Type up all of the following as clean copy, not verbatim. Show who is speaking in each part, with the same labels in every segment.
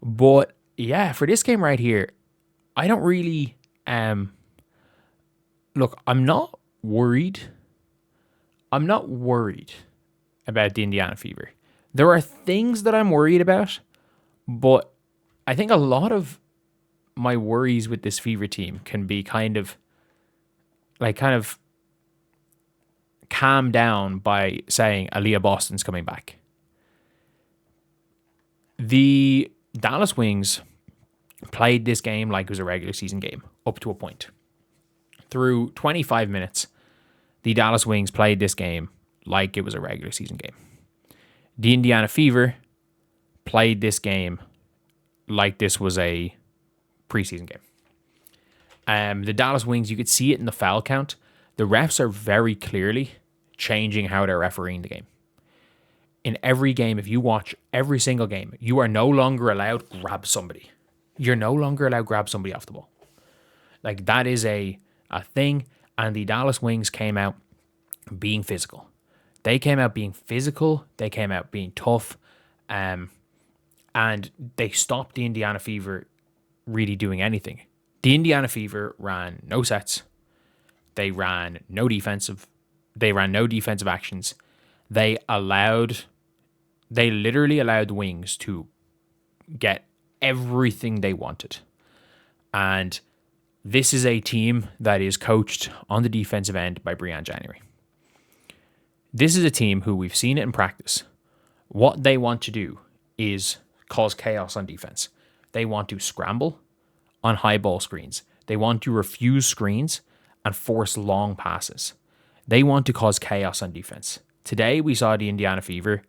Speaker 1: But yeah, for this game right here, I don't really look. I'm not worried. I'm not worried about the Indiana Fever. There are things that I'm worried about, but I think a lot of my worries with this Fever team can be kind of calmed down by saying Aaliyah Boston's coming back. The Dallas Wings played this game like it was a regular season game up to a point. Through 25 minutes, the Dallas Wings played this game like it was a regular season game. The Indiana Fever played this game like this was a preseason game. The Dallas Wings, you could see it in the foul count. The refs are very clearly changing how they're refereeing the game. In every game, if you watch every single game, you are no longer allowed to grab somebody. You're no longer allowed to grab somebody off the ball. Like, that is a thing. And the Dallas Wings came out being physical. They came out being physical. They came out being tough. And they stopped the Indiana Fever really doing anything. The Indiana Fever ran no sets. They ran no defensive actions. They literally allowed the Wings to get everything they wanted. And this is a team that is coached on the defensive end by Breanna January. This is a team who, we've seen it in practice. What they want to do is cause chaos on defense. They want to scramble on high ball screens. They want to refuse screens and force long passes. They want to cause chaos on defense. Today, we saw the Indiana Fever.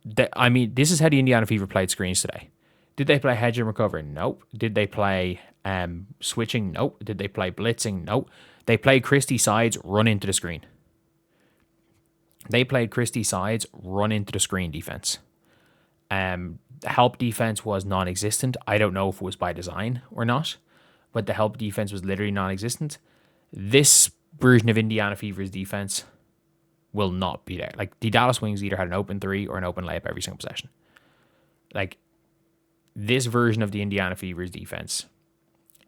Speaker 1: This is how the Indiana Fever played screens today. Did they play hedge and recover? Nope. Did they play switching? Nope. Did they play blitzing? Nope. They played Christie sides, run into the screen. Defense. The help defense was non-existent. I don't know if it was by design or not, but the help defense was literally non-existent. This version of Indiana Fever's defense will not be there. Like, the Dallas Wings either had an open three or an open layup every single possession. Like, this version of the Indiana Fever's defense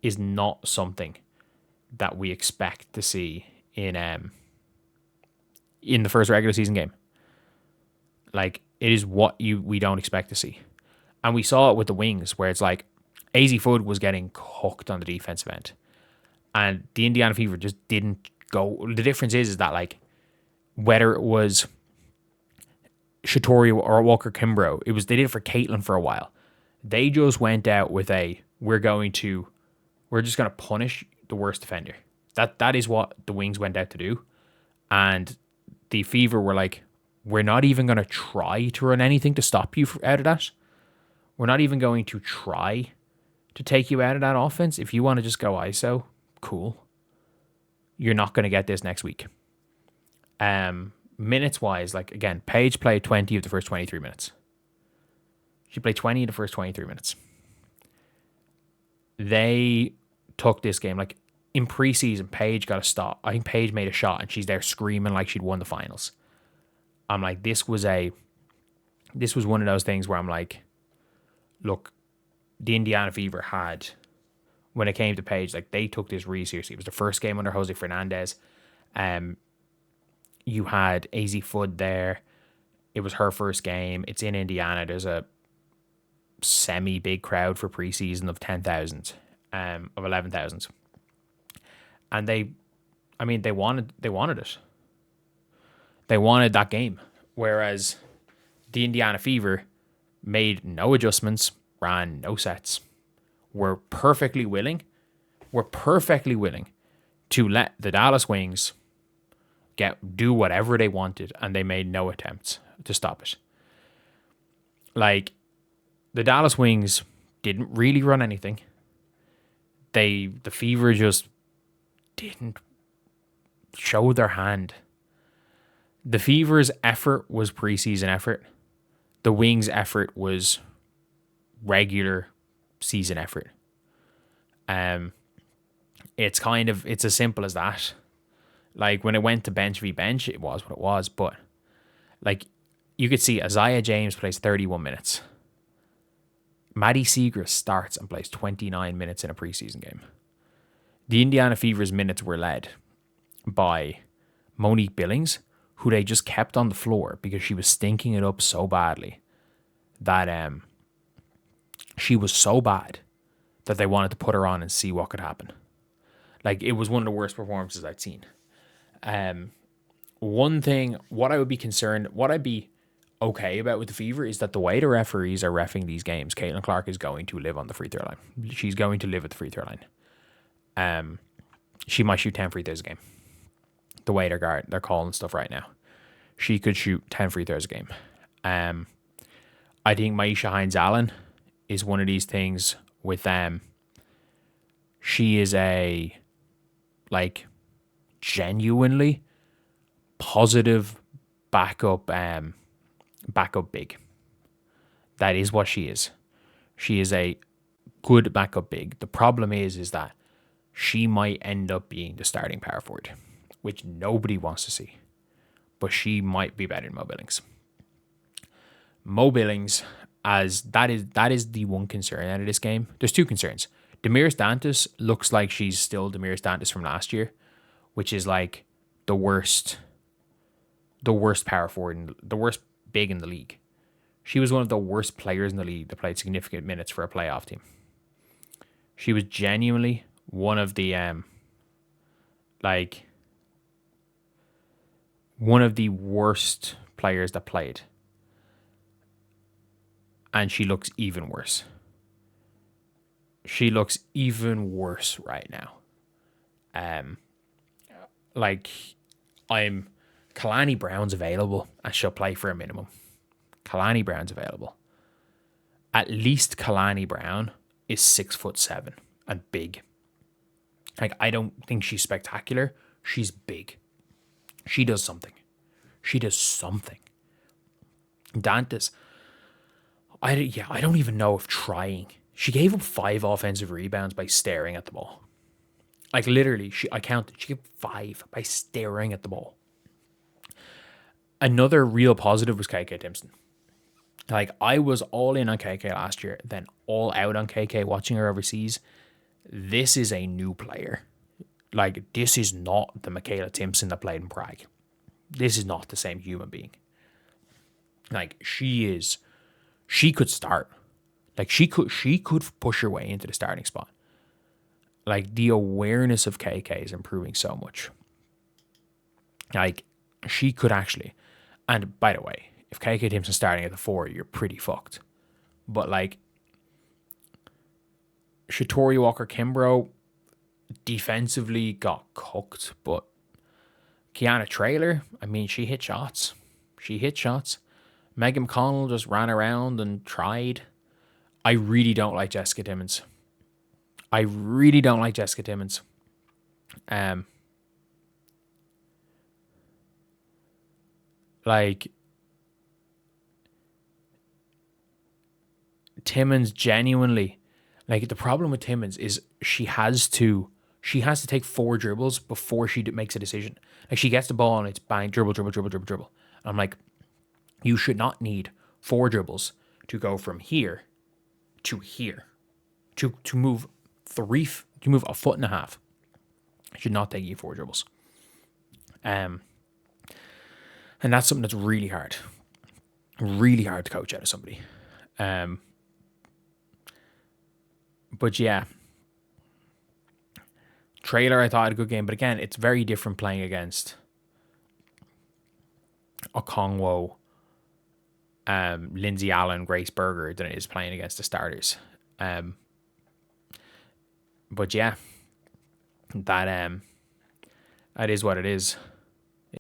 Speaker 1: is not something that we expect to see in the first regular season game. Like, it is what we don't expect to see. And we saw it with the Wings, where it's like AZ Fudd was getting cooked on the defensive end. And the Indiana Fever just didn't go. The difference is that, like, whether it was Shatori or Walker Kimbrough, they did it for Caitlin for a while. They just went out with we're just going to punish the worst defender. That is what the Wings went out to do. And the Fever were like, we're not even going to try to run anything to stop you out of that. We're not even going to try to take you out of that offense. If you want to just go ISO, cool. You're not going to get this next week. Minutes-wise, like, again, Paige played 20 of the first 23 minutes. She played 20 of the first 23 minutes. They took this game, like, in preseason, Paige got a stop. I think Paige made a shot, and she's there screaming like she'd won the finals. I'm like, this was one of those things where I'm like, look, the Indiana Fever had, when it came to Paige, like, they took this really seriously. It was the first game under Jose Fernandez. You had AZ Fudd there. It was her first game. It's in Indiana. There's a semi-big crowd for preseason of 10,000, of 11,000. And they wanted it. They wanted that game. Whereas the Indiana Fever made no adjustments, ran no sets, were perfectly willing to let the Dallas Wings do whatever they wanted, and they made no attempts to stop it. Like, the Dallas Wings didn't really run anything. The Fever just didn't show their hand. The Fever's effort was preseason effort. The Wings' effort was regular season effort. It's as simple as that. Like, when it went to bench v bench, it was what it was. But, like, you could see Isaiah James plays 31 minutes. Maddie Siegrist starts and plays 29 minutes in a preseason game. The Indiana Fever's minutes were led by Monique Billings, who they just kept on the floor because she was stinking it up so badly that she was so bad that they wanted to put her on and see what could happen. Like, it was one of the worst performances I'd seen. One thing, what I'd be okay about with the Fever is that the way the referees are reffing these games, Caitlin Clark is going to live on the free throw line. She's going to live at the free throw line. She might shoot 10 free throws a game. The way they're calling stuff right now, she could shoot 10 free throws a game. I think Maisha Hines-Allen is one of these things with she is a genuinely positive backup big. That is what she is. She is a good backup big. The problem is that she might end up being the starting power forward, which nobody wants to see. But she might be better than Mo Billings. Mo Billings, as that is the one concern out of this game. There's two concerns. Damiris Dantas looks like she's still Damiris Dantas from last year, which is like the worst power forward and the worst big in the league. She was one of the worst players in the league that played significant minutes for a playoff team. She was genuinely one of the one of the worst players that played. And she looks even worse. She looks even worse right now. Kalani Brown's available and she'll play for a minimum. Kalani Brown's available. At least Kalani Brown is 6'7" and big. Like, I don't think she's spectacular. She's big. She does something. Dantas, I don't even know if trying. She gave up 5 offensive rebounds by staring at the ball. Like, literally, I counted. She gave 5 by staring at the ball. Another real positive was KK Timpson. Like, I was all in on KK last year, then all out on KK watching her overseas. This is a new player. Like, this is not the Michaela Timpson that played in Prague. This is not the same human being. Like, she could start. Like, she could push her way into the starting spot. Like, the awareness of KK is improving so much. Like, she could actually. And by the way, if KK Timpson's starting at the 4, you're pretty fucked. But like, Shatori Walker-Kimbrough defensively got cooked, but Kiana Traylor, I mean, she hit shots. Megan McConnell just ran around and tried. I really don't like Jessica Timmons. Like, Timmons genuinely, like, the problem with Timmons is she has to take 4 dribbles before she makes a decision. Like, she gets the ball and it's bang, dribble. And I'm like, you should not need 4 dribbles to go from here to here. To move a foot and a half. It should not take you 4 dribbles. And that's something that's really hard. Really hard to coach out of somebody. But yeah. Traylor, I thought, had a good game. But again, it's very different playing against Okongwu, Lindsay Allen, Grace Berger than it is playing against the starters. But yeah, that is what it is.